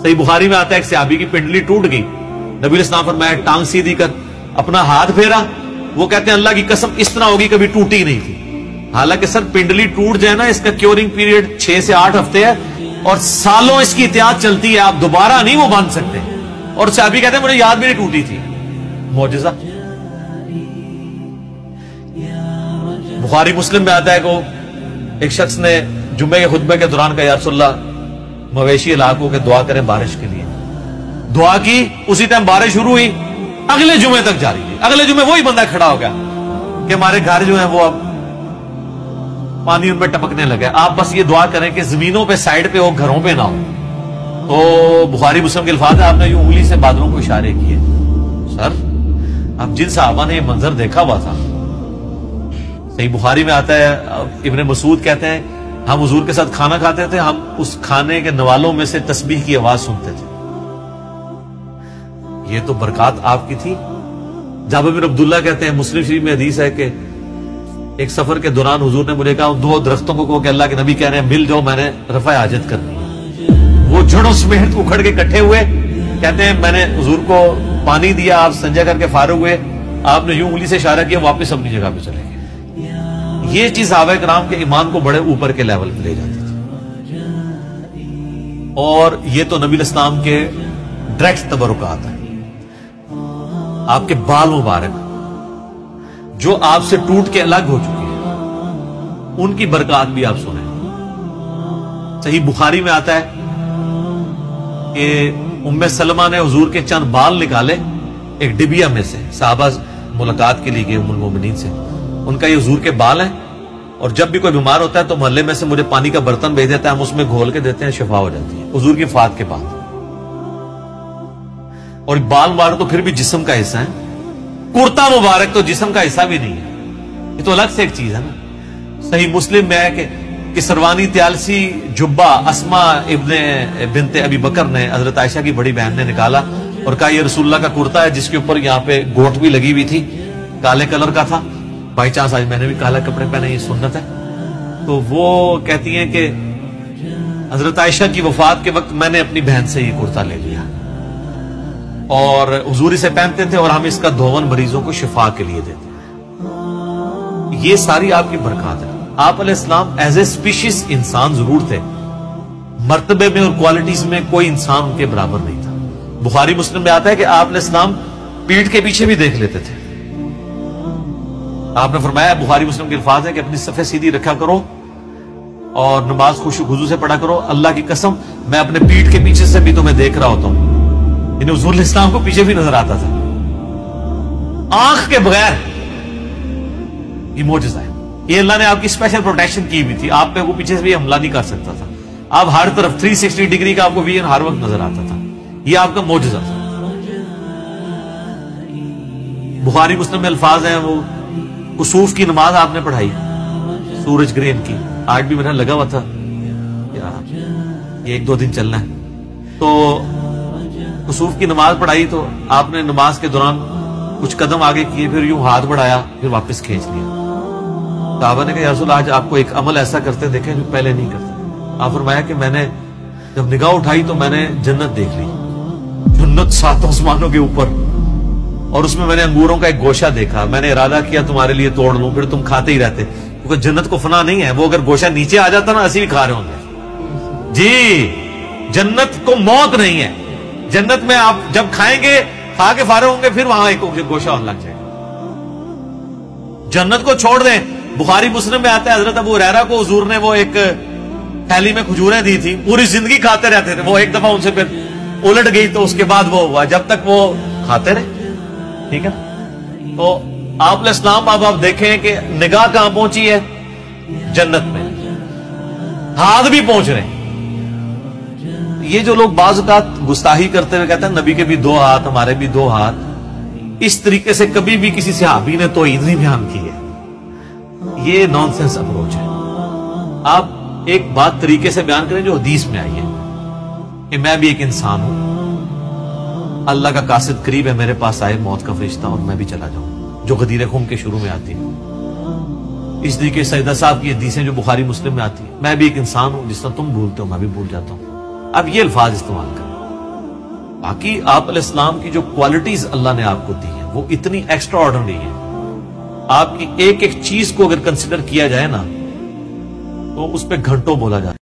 صحیح بخاری میں آتا ہے ایک صحابی کی پنڈلی ٹوٹ گئی، نبی علیہ السلام فرمایا ٹانگ سیدھی کر، اپنا ہاتھ پھیرا، وہ کہتے ہیں اللہ کی قسم اس طرح ہوگی کبھی ٹوٹی نہیں تھی۔ حالانکہ سر پنڈلی ٹوٹ جائے نا، اس کا کیورنگ پیریڈ 6 سے 8 ہفتے ہے اور سالوں اس کی احتیاط چلتی ہے، آپ دوبارہ نہیں وہ باندھ سکتے۔ اور صحابی کہتے ہیں مجھے یاد بھی نہیں ٹوٹی تھی۔ معجزہ۔ بخاری مسلم میں آتا ہے کہ ایک شخص نے جمعے کے خطبے کے دوران کہا یا رسول اللہ مویشی علاقوں کے دعا کریں بارش کے لیے، دعا کی، اسی ٹائم بارش شروع ہوئی، اگلے جمعے تک جاری تھی۔ اگلے جمعے وہی بندہ کھڑا ہو گیا کہ ہمارے گھر جو ہیں وہ اب پانی ان میں ٹپکنے لگا، آپ بس یہ دعا کریں کہ زمینوں پہ سائڈ پہ ہو، گھروں پہ نہ ہو۔ تو بخاری مسلم کے الفاظ ہے، آپ نے یوں انگلی سے بادلوں کو اشارے کیے۔ سر اب جن صحابہ نے یہ منظر دیکھا ہوا تھا، صحیح بخاری میں آتا ہے ابن مسعود کہتے ہیں ہم حضور کے ساتھ کھانا کھاتے تھے، ہم اس کھانے کے نوالوں میں سے تسبیح کی آواز سنتے تھے۔ یہ تو برکات آپ کی تھی۔ جابر بن عبداللہ کہتے ہیں مسلم شریف میں حدیث ہے کہ ایک سفر کے دوران حضور نے مجھے کہا 2 درختوں کو کہ اللہ کے نبی کہہ رہے ہیں مل جاؤ، میں نے رفع حاجت کرنی ہے۔ وہ جڑوں سمیت اکھڑ کے اکٹھے ہوئے، کہتے ہیں میں نے حضور کو پانی دیا، آپ سنجا کر کے فارغ ہوئے، آپ نے یوں انگلی سے اشارہ کیا، واپس اپنی جگہ پہ چلے گئے۔ یہ چیز صحابہ کرام کے ایمان کو بڑے اوپر کے لیول پہ لے جاتی تھی، اور یہ تو نبی الاسلام کے ڈائریکٹ تبرکات ہیں۔ آپ کے بال مبارک جو آپ سے ٹوٹ کے الگ ہو چکے ہیں، ان کی برکات بھی آپ سنیں۔ صحیح بخاری میں آتا ہے کہ ام سلمہ نے حضور کے چند بال نکالے ایک ڈبیا میں سے، صحابہ ملاقات کے لیے گئے ام المومنین سے، ان کا یہ حضور کے بال ہیں، اور جب بھی کوئی بیمار ہوتا ہے تو محلے میں سے مجھے پانی کا برتن بھیج دیتا ہے، ہم اس میں گھول کے دیتے ہیں، شفا ہو جاتی ہے حضور کی وفات کے بعد۔ اور بال مبارک تو پھر بھی جسم کا حصہ ہے، کرتا مبارک تو جسم کا حصہ بھی نہیں ہے، یہ تو الگ سے ایک چیز ہے نا۔ صحیح مسلم میں ہے کہ سروانی تیالسی جبہ اسما ابن بنت ابی بکر نے حضرت عائشہ کی بڑی بہن نے نکالا اور کہا یہ رسول اللہ کا کرتا ہے، جس کے اوپر یہاں پہ گوٹ بھی لگی ہوئی تھی، کالے کلر کا تھا، بائی چانس آج میں نے بھی کالا کپڑے پہنے، یہ سنت ہے۔ تو وہ کہتی ہیں کہ حضرت عائشہ کی وفات کے وقت میں نے اپنی بہن سے یہ کرتا لے لیا اور حضور اسے پہنتے تھے، اور ہم اس کا دھون مریضوں کو شفا کے لیے دیتے ہیں۔ یہ ساری آپ کی برکات ہے۔ آپ علیہ السلام ایز اے سپیشیز انسان ضرور تھے، مرتبے میں اور کوالٹیز میں کوئی انسان ان کے برابر نہیں تھا۔ بخاری مسلم میں آتا ہے کہ آپ علیہ السلام پیٹھ کے پیچھے بھی دیکھ لیتے تھے۔ آپ نے فرمایا، بخاری مسلم کے الفاظ ہے کہ اپنی صفیں سیدھی رکھا کرو اور نماز خشوع خضوع سے پڑھا کرو، اللہ کی قسم میں اپنے پیٹھ کے پیچھے سے بھی تمہیں دیکھ رہا ہوتا ہوں۔ یعنی حضور علیہ السلام کو پیچھے بھی نظر آتا تھا، آنکھ کے بغیر۔ یہ معجزہ ہے، یہ اللہ نے آپ کی اسپیشل پروٹیکشن کی ہوئی تھی، آپ پہ وہ پیچھے سے بھی حملہ نہیں کر سکتا تھا، آپ ہر طرف 360 ڈگری کا آپ کو ویژن ہر وقت نظر آتا تھا، یہ آپ کا معجزہ تھا۔ بخاری مسلم میں الفاظ ہیں، وہ کسوف کی نماز آپ نے پڑھائی، سورج گرہن کی، آج بھی میرا لگا ہوا تھا یہ 1-2 دن چلنا ہے، تو کسوف کی نماز پڑھائی، تو آپ نے نماز کے دوران کچھ قدم آگے کیے، پھر یوں ہاتھ بڑھایا، پھر واپس کھینچ لیا۔ صحابہ نے کہا یا رسول اللہ آج آپ کو ایک عمل ایسا کرتے دیکھیں جو پہلے نہیں کرتے۔ آپ فرمایا کہ میں نے جب نگاہ اٹھائی تو میں نے جنت دیکھ لی، جنت 7 آسمانوں کے اوپر، اور اس میں میں نے انگوروں کا ایک گوشہ دیکھا، میں نے ارادہ کیا تمہارے لیے توڑ لوں، پھر تم کھاتے ہی رہتے، کیونکہ جنت کو فنا نہیں ہے، وہ اگر گوشہ نیچے آ جاتا نا اسی بھی کھا رہے ہوں گے جی۔ جنت کو موت نہیں ہے، جنت میں آپ جب کھائیں گے کھا کے فارغ ہوں گے، پھر وہاں ایک گوشہ اور لگ جائے گا۔ جنت کو چھوڑ دیں، بخاری مسلم میں آتا ہے حضرت ابو ہریرہ کو حضور نے وہ ایک تھیلی میں کھجوریں دی تھی، پوری زندگی کھاتے رہتے تھے، وہ ایک دفعہ ان سے پھر الٹ گئی تو اس کے بعد وہ ہوا، جب تک وہ کھاتے رہے، ٹھیک ہے۔ تو آپ علیہ السلام اب آپ دیکھیں کہ نگاہ کہاں پہنچی ہے، جنت میں، ہاتھ بھی پہنچ رہے ہیں۔ یہ جو لوگ بعض اوقات گستاخی کرتے ہوئے کہتے ہیں نبی کے بھی 2 ہاتھ ہمارے بھی 2 ہاتھ، اس طریقے سے کبھی بھی کسی صحابی نے توحید نہیں بیان کی ہے، یہ نان سینس اپروچ ہے۔ آپ ایک بات طریقے سے بیان کریں جو حدیث میں آئی ہے کہ میں بھی ایک انسان ہوں، اللہ کا قاصد قریب ہے، میرے پاس آئے موت کا فرشتہ اور میں بھی چلا جاؤں، جو غدیر خم کے شروع میں آتی ہے۔ اس طریقے سیدہ صاحب کی حدیثیں جو بخاری مسلم میں آتی ہے، میں بھی ایک انسان ہوں، جس طرح تم بھولتے ہو میں بھی بھول جاتا ہوں۔ اب یہ الفاظ استعمال کریں، باقی آپ علیہ السلام کی جو کوالٹیز اللہ نے آپ کو دی ہیں وہ اتنی ایکسٹرا آرڈنری ہے. آپ کی ایک ایک چیز کو اگر کنسیڈر کیا جائے نا تو اس پہ گھنٹوں بولا جائے.